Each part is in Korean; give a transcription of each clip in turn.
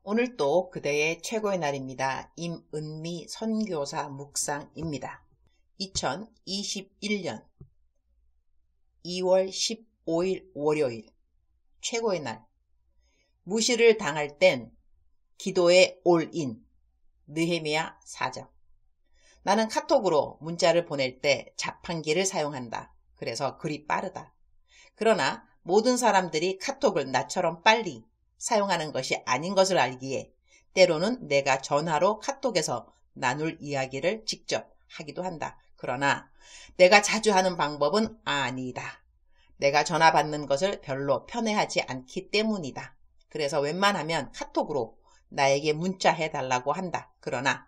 오늘 또 그대의 최고의 날입니다. 임은미 선교사 묵상입니다. 2021년 2월 15일 월요일 최고의 날. 무시를 당할 땐 기도에 올인. 느헤미야 4장. 나는 카톡으로 문자를 보낼 때 자판기를 사용한다. 그래서 글이 빠르다. 그러나 모든 사람들이 카톡을 나처럼 빨리 사용하는 것이 아닌 것을 알기에 때로는 내가 전화로 카톡에서 나눌 이야기를 직접 하기도 한다. 그러나 내가 자주 하는 방법은 아니다. 내가 전화 받는 것을 별로 편해하지 않기 때문이다. 그래서 웬만하면 카톡으로 나에게 문자해달라고 한다. 그러나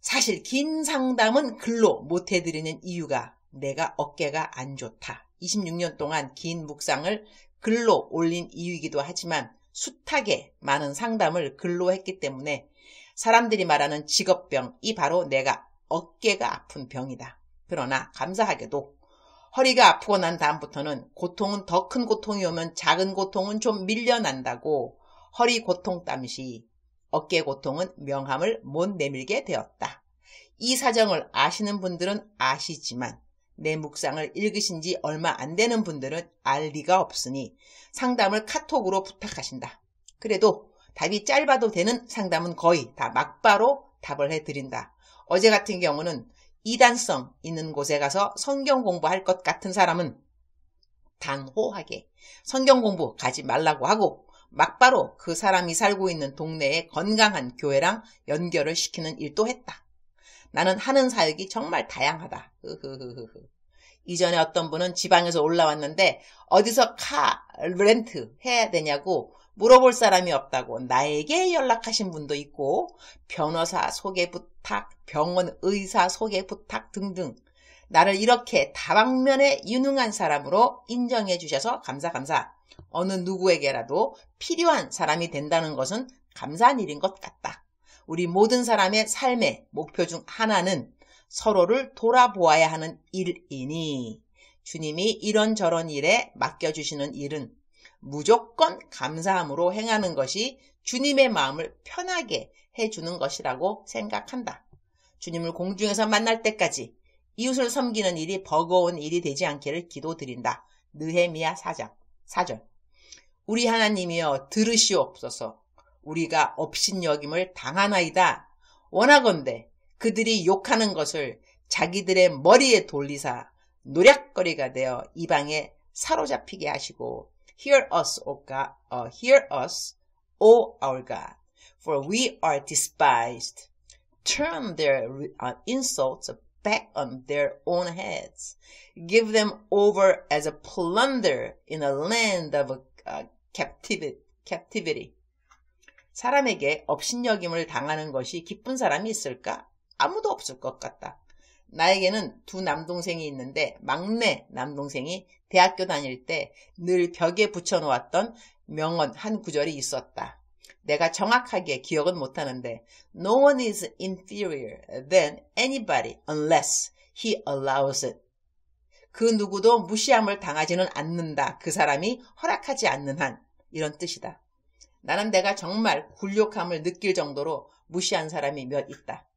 사실 긴 상담은 글로 못해드리는 이유가 내가 어깨가 안 좋다. 26년 동안 긴 묵상을 글로 올린 이유이기도 하지만 숱하게 많은 상담을 글로 했기 때문에 사람들이 말하는 직업병이 바로 내가 어깨가 아픈 병이다. 그러나 감사하게도 허리가 아프고 난 다음부터는 고통은 더 큰 고통이 오면 작은 고통은 좀 밀려난다고 허리 고통 땀시 어깨 고통은 명함을 못 내밀게 되었다. 이 사정을 아시는 분들은 아시지만 내 묵상을 읽으신 지 얼마 안 되는 분들은 알 리가 없으니 상담을 카톡으로 부탁하신다. 그래도 답이 짧아도 되는 상담은 거의 다 막바로 답을 해드린다. 어제 같은 경우는 이단성 있는 곳에 가서 성경 공부할 것 같은 사람은 단호하게 성경 공부 가지 말라고 하고 막바로 그 사람이 살고 있는 동네의 건강한 교회랑 연결을 시키는 일도 했다. 나는 하는 사역이 정말 다양하다. 이전에 어떤 분은 지방에서 올라왔는데 어디서 카 렌트 해야 되냐고 물어볼 사람이 없다고 나에게 연락하신 분도 있고 변호사 소개 부탁, 병원 의사 소개 부탁 등등 나를 이렇게 다방면에 유능한 사람으로 인정해 주셔서 감사. 어느 누구에게라도 필요한 사람이 된다는 것은 감사한 일인 것 같다. 우리 모든 사람의 삶의 목표 중 하나는 서로를 돌아보아야 하는 일이니 주님이 이런저런 일에 맡겨주시는 일은 무조건 감사함으로 행하는 것이 주님의 마음을 편하게 해주는 것이라고 생각한다. 주님을 공중에서 만날 때까지 이웃을 섬기는 일이 버거운 일이 되지 않기를 기도드린다. 느헤미야 4절. 우리 하나님이여 들으시옵소서. 우리가 업신여김을 당하나이다. 원하건대 그들이 욕하는 것을 자기들의 머리에 돌리사 노략거리가 되어 이방에 사로잡히게 하시고 Hear us, O God, hear us, O our God, for we are despised. Turn their insults back on their own heads. Give them over as a plunder in a land of captivity. 사람에게 업신여김을 당하는 것이 기쁜 사람이 있을까? 아무도 없을 것 같다. 나에게는 두 남동생이 있는데 막내 남동생이 대학교 다닐 때 늘 벽에 붙여놓았던 명언 한 구절이 있었다. 내가 정확하게 기억은 못하는데 No one is inferior than anybody unless he allows it. 그 누구도 무시함을 당하지는 않는다. 그 사람이 허락하지 않는 한. 이런 뜻이다. 나는 내가 정말 굴욕함을 느낄 정도로 무시한 사람이 몇 있다.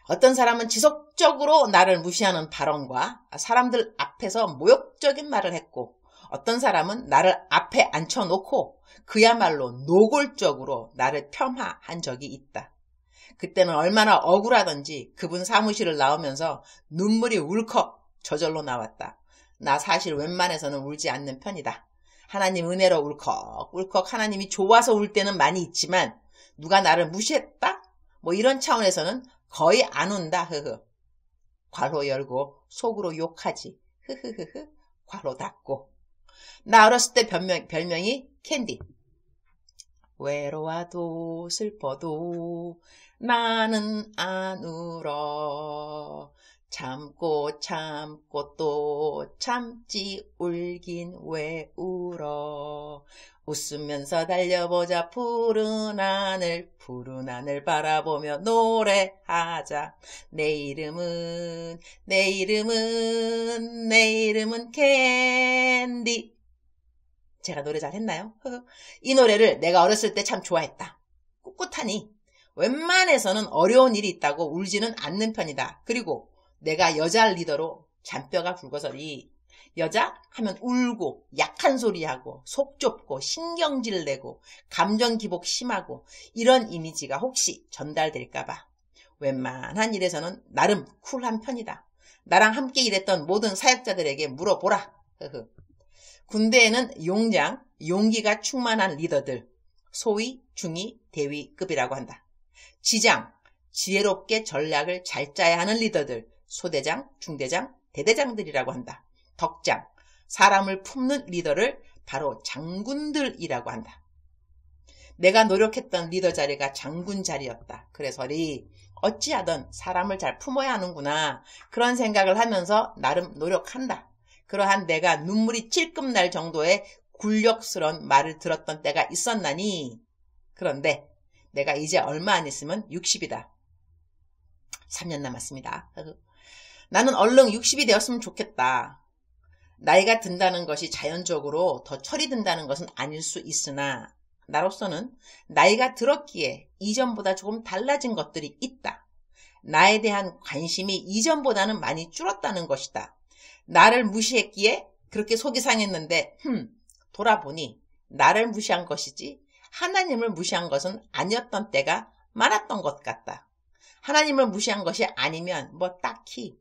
어떤 사람은 지속적으로 나를 무시하는 발언과 사람들 앞에서 모욕적인 말을 했고 어떤 사람은 나를 앞에 앉혀놓고 그야말로 노골적으로 나를 폄하한 적이 있다. 그때는 얼마나 억울하던지 그분 사무실을 나오면서 눈물이 울컥 저절로 나왔다. 나 사실 웬만해서는 울지 않는 편이다. 하나님 은혜로 울컥 하나님이 좋아서 울 때는 많이 있지만 누가 나를 무시했다? 뭐 이런 차원에서는 거의 안 운다. 괄호 열고 속으로 욕하지. 괄호 닫고. 나 어렸을 때 별명이 캔디. 외로워도 슬퍼도 나는 안 울어. 참고 또 참지 울긴 왜 울어. 웃으면서 달려보자 푸른 하늘 바라보며 노래하자. 내 이름은 캔디. 제가 노래 잘했나요? 이 노래를 내가 어렸을 때 참 좋아했다. 꿋꿋하니 웬만해서는 어려운 일이 있다고 울지는 않는 편이다. 그리고 내가 여자 리더로 잔뼈가 굵어서리 여자 하면 울고 약한 소리하고 속 좁고 신경질 내고 감정 기복 심하고 이런 이미지가 혹시 전달될까봐 웬만한 일에서는 나름 쿨한 편이다. 나랑 함께 일했던 모든 사역자들에게 물어보라. 군대에는 용장, 용기가 충만한 리더들, 소위, 중위, 대위급이라고 한다. 지장, 지혜롭게 전략을 잘 짜야 하는 리더들, 소대장, 중대장, 대대장들이라고 한다. 덕장, 사람을 품는 리더를 바로 장군들이라고 한다. 내가 노력했던 리더 자리가 장군 자리였다. 그래서리 어찌하든 사람을 잘 품어야 하는구나 그런 생각을 하면서 나름 노력한다. 그러한 내가 눈물이 찔끔 날 정도의 굴욕스러운 말을 들었던 때가 있었나니 그런데 내가 이제 얼마 안 있으면 60이다. 3년 남았습니다. 나는 얼른 60이 되었으면 좋겠다. 나이가 든다는 것이 자연적으로 더 철이 든다는 것은 아닐 수 있으나 나로서는 나이가 들었기에 이전보다 조금 달라진 것들이 있다. 나에 대한 관심이 이전보다는 많이 줄었다는 것이다. 나를 무시했기에 그렇게 속이 상했는데 돌아보니 나를 무시한 것이지 하나님을 무시한 것은 아니었던 때가 많았던 것 같다. 하나님을 무시한 것이 아니면 뭐 딱히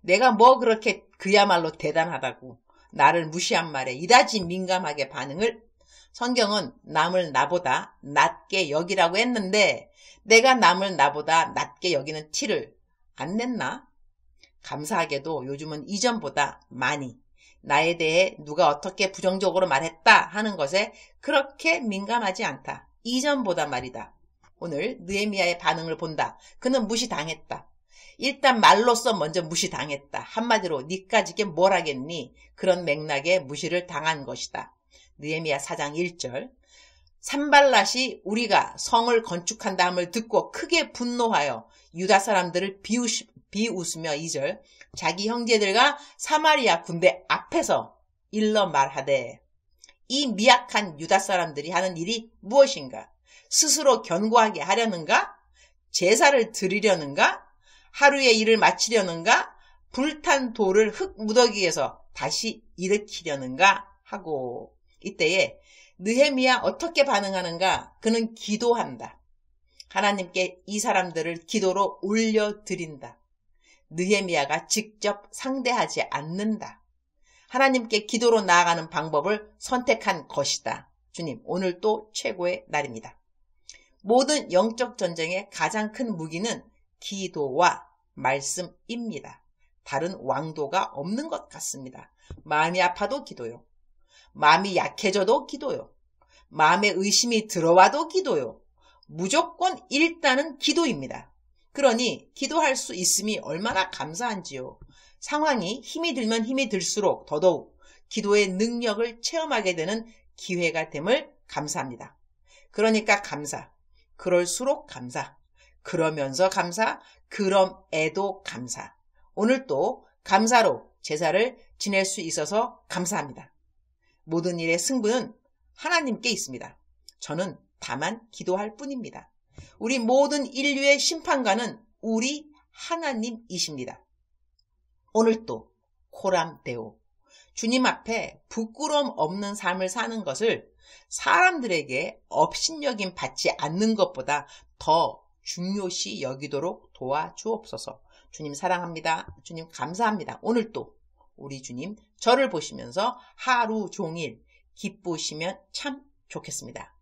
내가 뭐 그렇게 그야말로 대단하다고 나를 무시한 말에 이다지 민감하게 반응을 성경은 남을 나보다 낮게 여기라고 했는데 내가 남을 나보다 낮게 여기는 티를 안 냈나? 감사하게도 요즘은 이전보다 많이 나에 대해 누가 어떻게 부정적으로 말했다 하는 것에 그렇게 민감하지 않다. 이전보다 말이다. 오늘 느헤미야의 반응을 본다. 그는 무시당했다. 일단 말로써 먼저 무시당했다. 한마디로 니까지게 뭘 하겠니? 그런 맥락에 무시를 당한 것이다. 느헤미야 4장 1절 산발랏이 우리가 성을 건축한다 함을 듣고 크게 분노하여 유다 사람들을 비웃으며 2절 자기 형제들과 사마리아 군대 앞에서 일러 말하되 이 미약한 유다 사람들이 하는 일이 무엇인가? 스스로 견고하게 하려는가? 제사를 드리려는가? 하루의 일을 마치려는가? 불탄 돌을 흙 무더기에서 다시 일으키려는가? 하고 이때에 느헤미야 어떻게 반응하는가? 그는 기도한다. 하나님께 이 사람들을 기도로 올려드린다. 느헤미야가 직접 상대하지 않는다. 하나님께 기도로 나아가는 방법을 선택한 것이다. 주님, 오늘 또 최고의 날입니다. 모든 영적 전쟁의 가장 큰 무기는 기도와 말씀입니다. 다른 왕도가 없는 것 같습니다. 마음이 아파도 기도요. 마음이 약해져도 기도요. 마음에 의심이 들어와도 기도요. 무조건 일단은 기도입니다. 그러니 기도할 수 있음이 얼마나 감사한지요. 상황이 힘이 들면 힘이 들수록 더더욱 기도의 능력을 체험하게 되는 기회가 됨을 감사합니다. 그러니까 감사, 그럴수록 감사, 그러면서 감사, 그럼에도 감사. 오늘 또 감사로 제사를 지낼 수 있어서 감사합니다. 모든 일의 승부는 하나님께 있습니다. 저는 다만 기도할 뿐입니다. 우리 모든 인류의 심판관은 우리 하나님이십니다. 오늘 또 코람데오, 주님 앞에 부끄러움 없는 삶을 사는 것을 사람들에게 업신여김 받지 않는 것보다 더 중요시 여기도록 도와주옵소서. 주님 사랑합니다. 주님 감사합니다. 오늘 또 우리 주님 저를 보시면서 하루 종일 기쁘시면 참 좋겠습니다.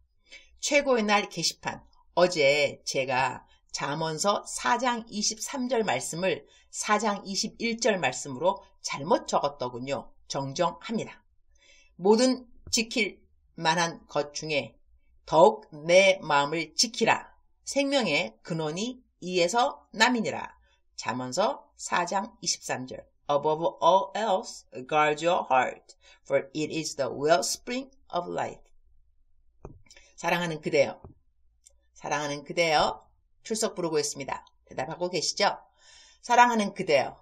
최고의 날 게시판, 어제 제가 잠언서 4장 23절 말씀을 4장 21절 말씀으로 잘못 적었더군요. 정정합니다. 모든 지킬 만한 것 중에 더욱 내 마음을 지키라. 생명의 근원이 이에서 남이니라. 잠언서 4장 23절 Above all else, guard your heart, for it is the wellspring of life. 사랑하는 그대여, 사랑하는 그대여, 출석 부르고 있습니다. 대답하고 계시죠? 사랑하는 그대여,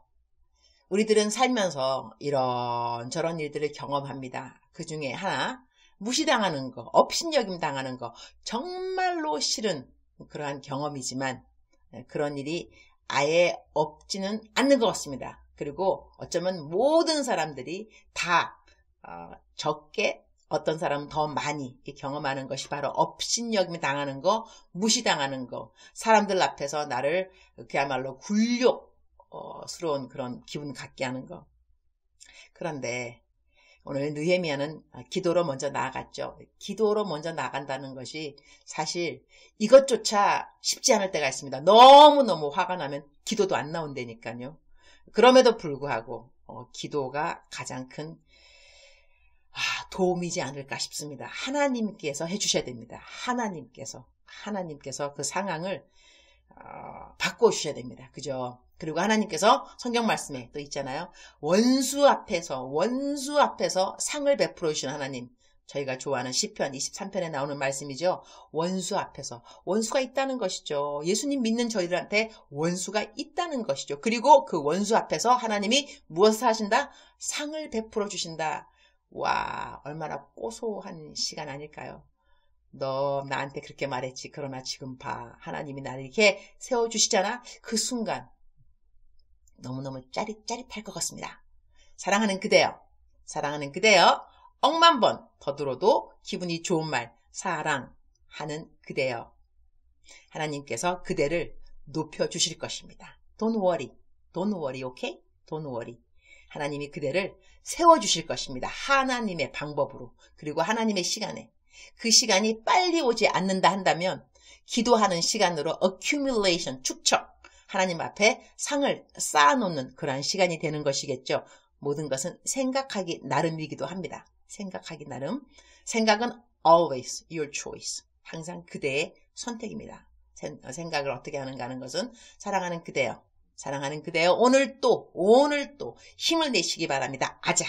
우리들은 살면서 이런저런 일들을 경험합니다. 그 중에 하나, 무시당하는 거, 업신여김 당하는 거, 정말로 싫은 그러한 경험이지만 그런 일이 아예 없지는 않는 것 같습니다. 그리고 어쩌면 모든 사람들이 다 적게, 어떤 사람은 더 많이 경험하는 것이 바로 업신여김 당하는 거, 무시당하는 거, 사람들 앞에서 나를 그야말로 굴욕스러운 그런 기분 갖게 하는 거. 그런데 오늘 느헤미야는 기도로 먼저 나아갔죠. 기도로 먼저 나간다는 것이 사실 이것조차 쉽지 않을 때가 있습니다. 너무너무 화가 나면 기도도 안 나온다니까요. 그럼에도 불구하고 기도가 가장 큰 도움이지 않을까 싶습니다. 하나님께서 해주셔야 됩니다. 하나님께서 그 상황을 바꿔주셔야 됩니다. 그죠? 그리고 하나님께서 성경 말씀에 또 있잖아요. 원수 앞에서 상을 베풀어 주시는 하나님. 저희가 좋아하는 시편 23편에 나오는 말씀이죠. 원수 앞에서. 원수가 있다는 것이죠. 예수님 믿는 저희들한테 원수가 있다는 것이죠. 그리고 그 원수 앞에서 하나님이 무엇을 하신다? 상을 베풀어 주신다. 와, 얼마나 고소한 시간 아닐까요? 너 나한테 그렇게 말했지. 그러나 지금 봐. 하나님이 나를 이렇게 세워주시잖아. 그 순간 너무너무 짜릿짜릿할 것 같습니다. 사랑하는 그대여. 억만 번 더 들어도 기분이 좋은 말. 사랑하는 그대여. 하나님께서 그대를 높여주실 것입니다. Don't worry, okay? Don't worry. 하나님이 그대를 세워주실 것입니다. 하나님의 방법으로, 그리고 하나님의 시간에. 그 시간이 빨리 오지 않는다 한다면 기도하는 시간으로 accumulation, 축적, 하나님 앞에 상을 쌓아놓는 그러한 시간이 되는 것이겠죠. 모든 것은 생각하기 나름이기도 합니다. 생각하기 나름. 생각은 always your choice. 항상 그대의 선택입니다. 생각을 어떻게 하는가 하는 것은 사랑하는 그대여. 오늘 또 힘을 내시기 바랍니다. 아자.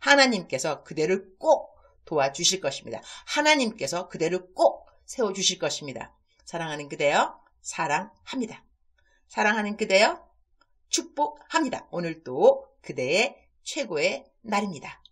하나님께서 그대를 꼭 도와주실 것입니다. 하나님께서 그대를 꼭 세워주실 것입니다. 사랑하는 그대여, 사랑합니다. 사랑하는 그대여, 축복합니다. 오늘 또 그대의 최고의 날입니다.